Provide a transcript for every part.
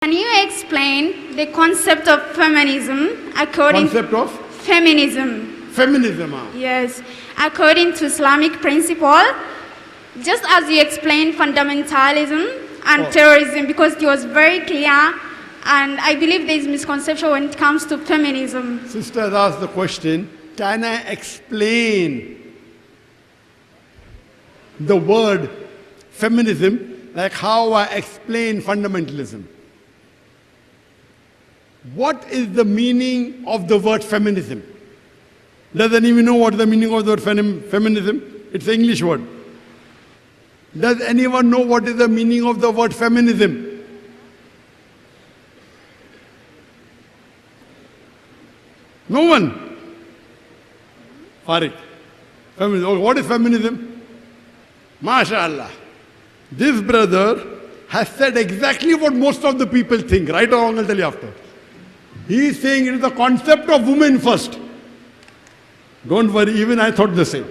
Can you explain the concept of feminism according Concept of feminism? feminism. Yes, according to Islamic principle, just as you explained fundamentalism and terrorism, because it was very clear, and I believe there is misconception when it comes to feminism. Sister has asked the question, can I explain the word feminism like how I explain fundamentalism? What is the meaning of the word feminism? Does anyone know what the meaning of the word feminism? It's an English word. Does anyone know what is the meaning of the word feminism? No one? Farid. Feminism. What is feminism? MashaAllah. This brother has said exactly what most of the people think. Right or wrong, I'll tell you after. He is saying it is the concept of women first. Don't worry, even I thought the same.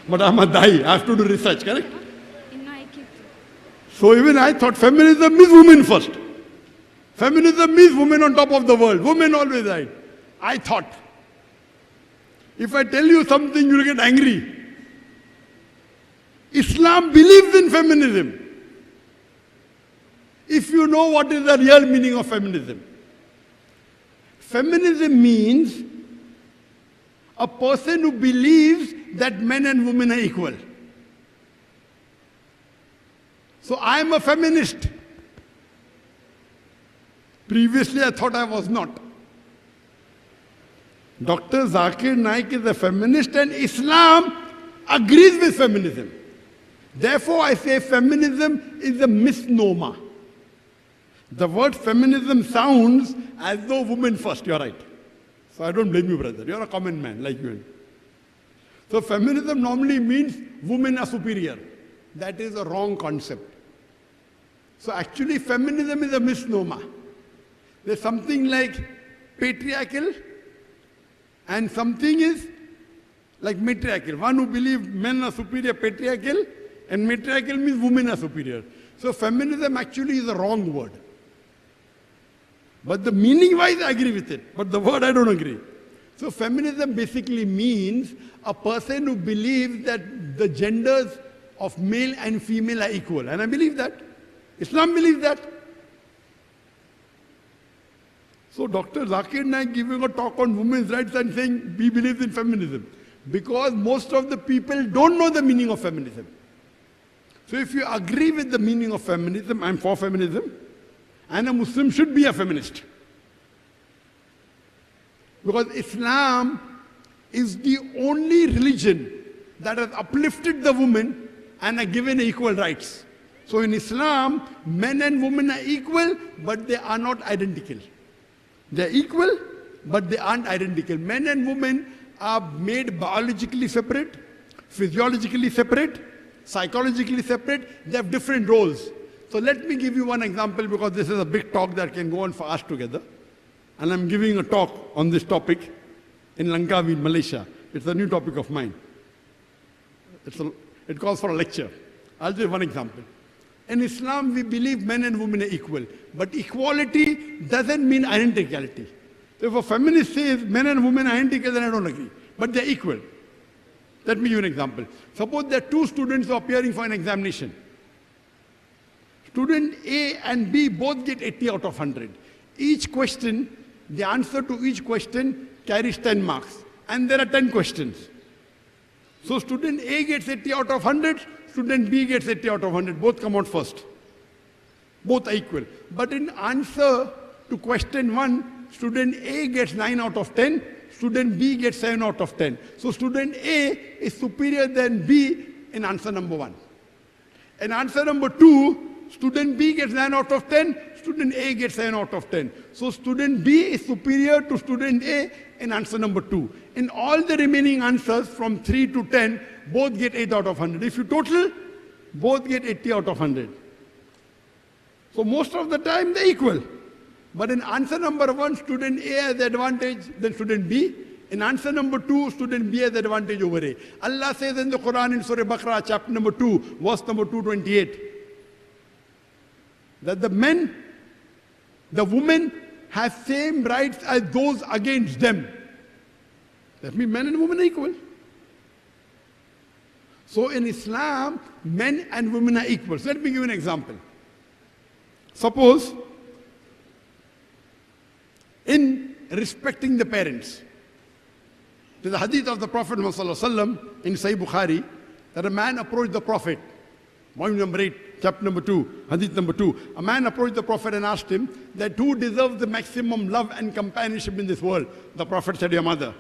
But I'm a dai, I have to do research, correct? So even I thought feminism means women first. Feminism means women on top of the world. Women always right. I thought. If I tell you something, you'll get angry. Islam believes in feminism. If you know what is the real meaning of feminism. Feminism means a person who believes that men and women are equal. So I am a feminist. Previously I thought I was not. Dr. Zakir Naik is a feminist and Islam agrees with feminism. Therefore I say feminism is a misnomer. The word feminism sounds as though women first, you're right. So I don't blame you, brother. You're a common man like you. So feminism normally means women are superior. That is a wrong concept. So actually feminism is a misnomer. There's something like patriarchal and something is like matriarchal. One who believes men are superior, patriarchal, and matriarchal means women are superior. So feminism actually is a wrong word. But the meaning-wise, I agree with it. But the word, I don't agree. So feminism basically means a person who believes that the genders of male and female are equal. And I believe that. Islam believes that. So Dr. Zakir Naik giving a talk on women's rights and saying he believes in feminism. Because most of the people don't know the meaning of feminism. So if you agree with the meaning of feminism, I'm for feminism. And a Muslim should be a feminist. Because Islam is the only religion that has uplifted the woman and are given equal rights. So in Islam, men and women are equal, but they are not identical. They're equal, but they aren't identical. Men and women are made biologically separate, physiologically separate, psychologically separate. They have different roles. So let me give you one example because this is a big talk that can go on for us together. And I'm giving a talk on this topic in Langkawi, in Malaysia. It's a new topic of mine. It calls for a lecture. I'll give one example. In Islam, we believe men and women are equal. But equality doesn't mean identicality. So if a feminist says men and women are identical, then I don't agree. But they're equal. Let me give you an example. Suppose there are two students appearing for an examination. Student A and B both get 80 out of 100. Each question, the answer to each question carries 10 marks. And there are 10 questions. So student A gets 80 out of 100, student B gets 80 out of 100. Both come out first. Both are equal. But in answer to question 1, student A gets 9 out of 10, student B gets 7 out of 10. So student A is superior than B in answer number 1. In answer number 2, student B gets 9 out of 10, student A gets 7 out of 10. So student B is superior to student A in answer number 2. In all the remaining answers from 3 to 10, both get 8 out of 100. If you total, both get 80 out of 100. So most of the time they're equal. But in answer number 1, student A has the advantage than student B. In answer number 2, student B has the advantage over A. Allah says in the Quran in Surah Baqarah, chapter number 2, verse number 228. that the women have same rights as those against them. That means men and women are equal. So in Islam, men and women are equal. So let me give you an example. Suppose, in respecting the parents, there's a hadith of the Prophet ﷺ in Sahih Bukhari that a man approached the Prophet, volume number 8, chapter number 2, hadith number 2. A man approached the Prophet and asked him that who deserves the maximum love and companionship in this world? The Prophet said, your mother.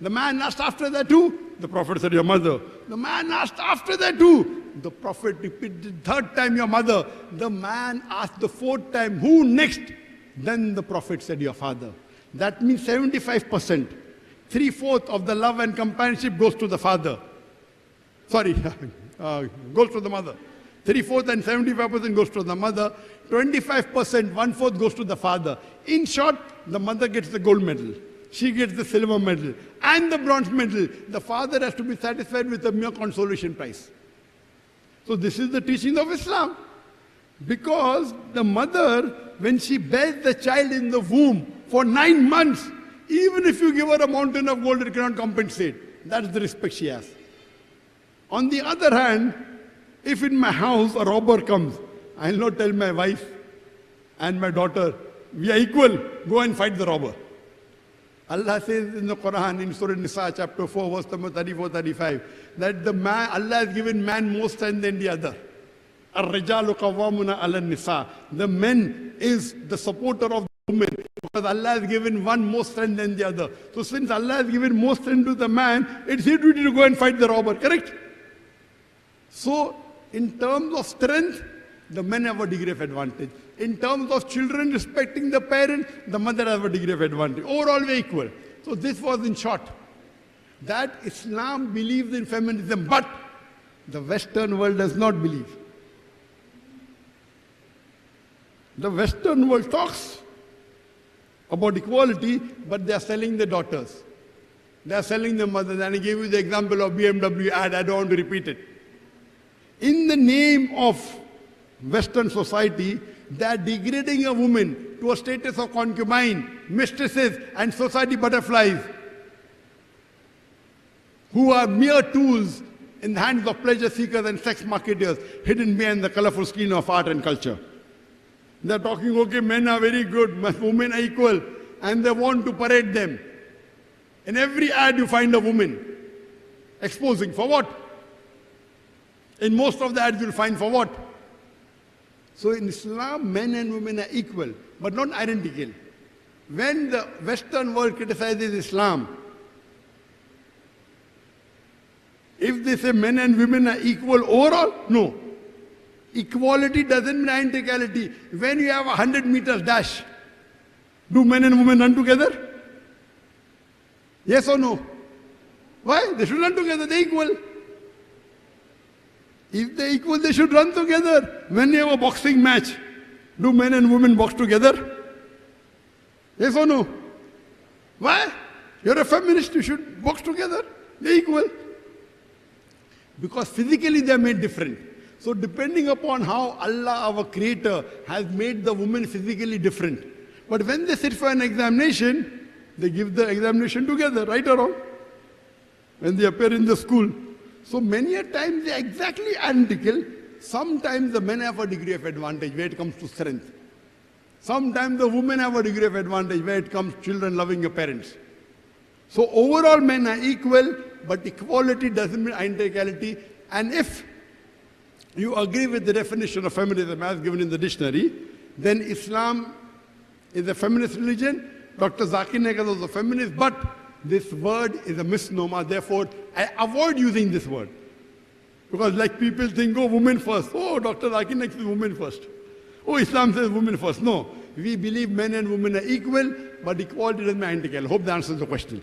The man asked after that too. The Prophet said, your mother. The man asked after that too. The Prophet repeated third time, your mother. The man asked the fourth time, who next? Then the Prophet said, your father. That means 75%. 3/4 of the love and companionship goes to the father. Sorry, goes to the mother. 3/4 and 75% goes to the mother. 25%, 1/4 goes to the father. In short, the mother gets the gold medal. She gets the silver medal and the bronze medal. The father has to be satisfied with a mere consolation prize. So this is the teaching of Islam. Because the mother, when she bears the child in the womb for 9 months, even if you give her a mountain of gold, it cannot compensate. That's the respect she has. On the other hand, if in my house a robber comes, I will not tell my wife and my daughter, we are equal, go and fight the robber. Allah says in the Quran, in Surah Nisa, chapter 4, verse number 34-35, that Allah has given man more strength than the other. Ar-rijalu qawwamuna ala nisa. The man is the supporter of the woman, because Allah has given one more strength than the other. So since Allah has given more strength to the man, it's his duty to go and fight the robber, correct? So in terms of strength, the men have a degree of advantage. In terms of children respecting the parent, the mother has a degree of advantage. Overall, we're equal. So this was in short, that Islam believes in feminism, but the Western world does not believe. The Western world talks about equality, but they are selling the daughters. They are selling the mothers. And I gave you the example of BMW ad. I don't want to repeat it. In the name of Western society, they are degrading a woman to a status of concubine, mistresses, and society butterflies, who are mere tools in the hands of pleasure seekers and sex marketers, hidden behind the colorful screen of art and culture. They are talking, okay, men are very good, women are equal, and they want to parade them. In every ad you find a woman exposing. For what? In most of the ads you'll find for what? So in Islam, men and women are equal, but not identical. When the Western world criticizes Islam, if they say men and women are equal overall, no. Equality doesn't mean identicality. When you have a 100 meters dash, do men and women run together? Yes or no? Why? They should run together, they're equal. If they're equal, they should run together. When you have a boxing match, do men and women box together? Yes or no? Why? You're a feminist, you should box together. They're equal. Because physically they are made different. So depending upon how Allah, our creator, has made the woman physically different. But when they sit for an examination, they give the examination together, right or wrong? When they appear in the school. So many a times they are exactly identical. Sometimes the men have a degree of advantage where it comes to strength. Sometimes the women have a degree of advantage where it comes to children loving your parents. So overall men are equal, but equality doesn't mean identicality. And if you agree with the definition of feminism as given in the dictionary, then Islam is a feminist religion. Dr. Zakir Naik was a feminist, but this word is a misnomer. Therefore, I avoid using this word. Because like people think, oh, women first. Oh, Dr. Zakir Naik says women first. Oh, Islam says women first. No, we believe men and women are equal, but equality doesn't mean identical. I hope that answers the question.